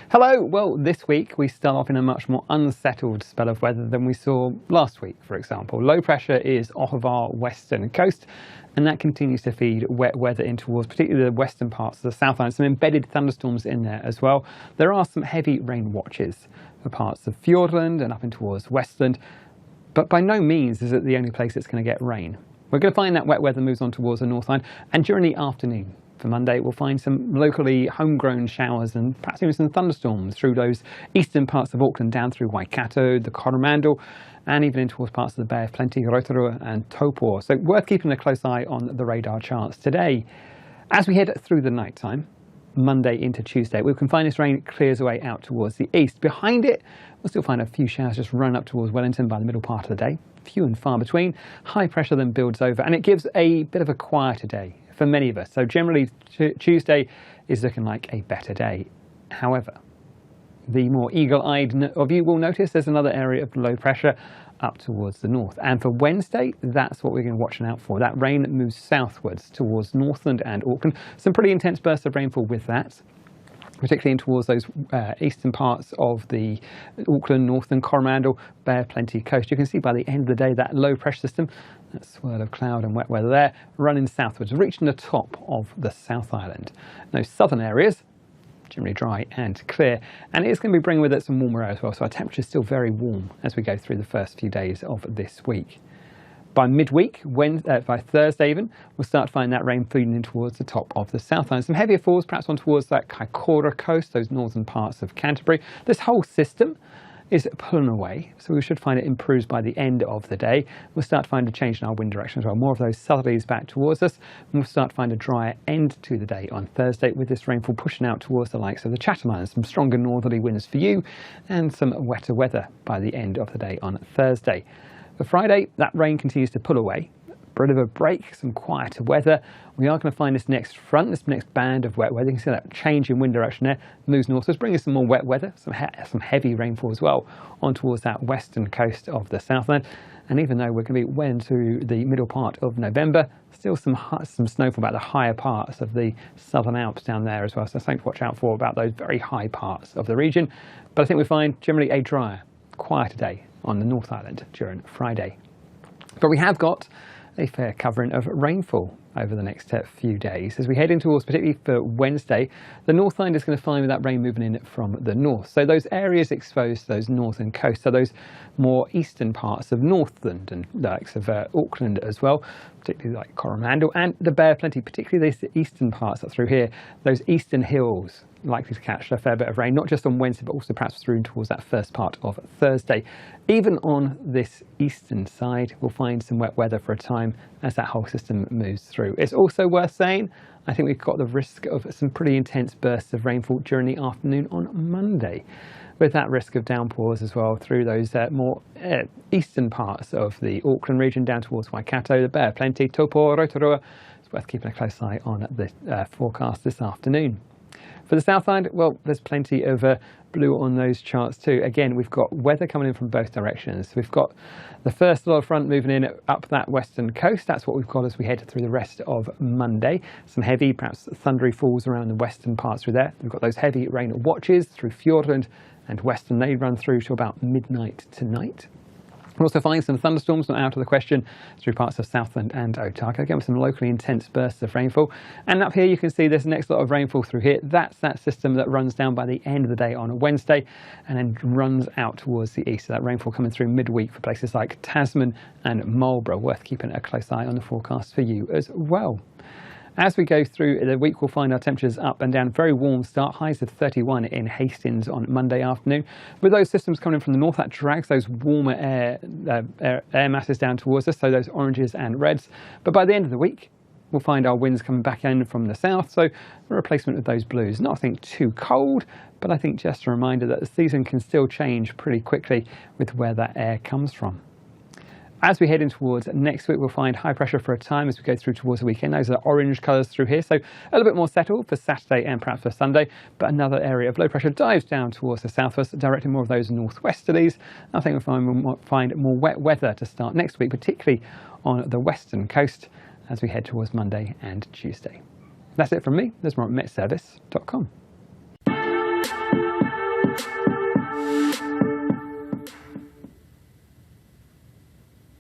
Hello! Well, this week we start off in a much more unsettled spell of weather than we saw last week, for example. Low pressure is off of our western coast, and that continues to feed wet weather in towards particularly the western parts of the South Island. Some embedded thunderstorms in there as well. There are some heavy rain watches for parts of Fiordland and up in towards Westland, but by no means is it the only place it's going to get rain. We're going to find that wet weather moves on towards the North Island, and during the afternoon for Monday, we'll find some locally homegrown showers and perhaps even some thunderstorms through those eastern parts of Auckland, down through Waikato, the Coromandel, and even in towards parts of the Bay of Plenty, Aotearoa and Taupo. So worth keeping a close eye on the radar charts today. As we head through the night time, Monday into Tuesday, we can find this rain clears away out towards the east. Behind it, we'll still find a few showers just run up towards Wellington by the middle part of the day. Few and far between. High pressure then builds over, and it gives a bit of a quieter day for many of us. So generally Tuesday is looking like a better day. However, the more eagle-eyed of you will notice there's another area of low pressure up towards the north. And for Wednesday, that's what we're going to be watching out for. That rain moves southwards towards Northland and Auckland. Some pretty intense bursts of rainfall with that, particularly in towards those eastern parts of the Auckland, Northern, Coromandel, Bay of Plenty coast. You can see by the end of the day that low pressure system, that swirl of cloud and wet weather there, running southwards, reaching the top of the South Island. Those southern areas, generally dry and clear, and it's going to be bringing with it some warmer air as well, so our temperature is still very warm as we go through the first few days of this week. By midweek, by Thursday even, we'll start to find that rain feeding in towards the top of the South Island. Some heavier falls perhaps on towards that Kaikoura coast, those northern parts of Canterbury. This whole system is pulling away, so we should find it improves by the end of the day. We'll start to find a change in our wind direction as well. More of those southerlies back towards us, and we'll start to find a drier end to the day on Thursday, with this rainfall pushing out towards the likes of the Chatham Islands. Some stronger northerly winds for you, and some wetter weather by the end of the day on Thursday. For Friday, that rain continues to pull away. A bit of a break, some quieter weather. We are going to find this next front, this next band of wet weather. You can see that change in wind direction there, moves northwards, bringing some more wet weather, some heavy rainfall as well on towards that western coast of the Southland. And even though we're going to be well into the middle part of November, still some snowfall about the higher parts of the Southern Alps down there as well. So something to watch out for about those very high parts of the region. But I think we find generally a drier, quieter day on the North Island during Friday. But we have got a fair covering of rainfall over the next few days. As we head in towards, particularly for Wednesday, the North Island is going to find that rain moving in from the north. So those areas exposed to those northern coasts, so those more eastern parts of Northland and the likes of Auckland as well, particularly like Coromandel and the Bay of Plenty, particularly these eastern parts up through here, those eastern hills likely to catch a fair bit of rain, not just on Wednesday, but also perhaps through towards that first part of Thursday. Even on this eastern side, we'll find some wet weather for a time as that whole system moves through. It's also worth saying, I think we've got the risk of some pretty intense bursts of rainfall during the afternoon on Monday, with that risk of downpours as well through those more eastern parts of the Auckland region down towards Waikato, the Bay of Plenty, Taupo, Rotorua. It's worth keeping a close eye on the forecast this afternoon. For the South Island, well, there's plenty of blue on those charts too. Again, we've got weather coming in from both directions. We've got the first low front moving in up that western coast. That's what we've got as we head through the rest of Monday. Some heavy, perhaps thundery falls around the western parts through there. We've got those heavy rain watches through Fiordland and Western. They run through to about midnight tonight. We'll also find some thunderstorms, not out of the question, through parts of Southland and Aotearoa. Again, with some locally intense bursts of rainfall. And up here you can see this next lot of rainfall through here. That's that system that runs down by the end of the day on a Wednesday and then runs out towards the east. So that rainfall coming through midweek for places like Tasman and Marlborough. Worth keeping a close eye on the forecast for you as well. As we go through the week, we'll find our temperatures up and down. Very warm start, highs of 31 in Hastings on Monday afternoon. With those systems coming from the north, that drags those warmer air masses down towards us, so those oranges and reds. But by the end of the week, we'll find our winds coming back in from the south, so a replacement of those blues. Not, I think, too cold, but I think just a reminder that the season can still change pretty quickly with where that air comes from. As we head in towards next week, we'll find high pressure for a time as we go through towards the weekend. Those are orange colours through here, so a little bit more settled for Saturday and perhaps for Sunday. But another area of low pressure dives down towards the southwest, directing more of those northwesterlies. I think we'll find more wet weather to start next week, particularly on the western coast as we head towards Monday and Tuesday. That's it from me. There's more at MetService.com.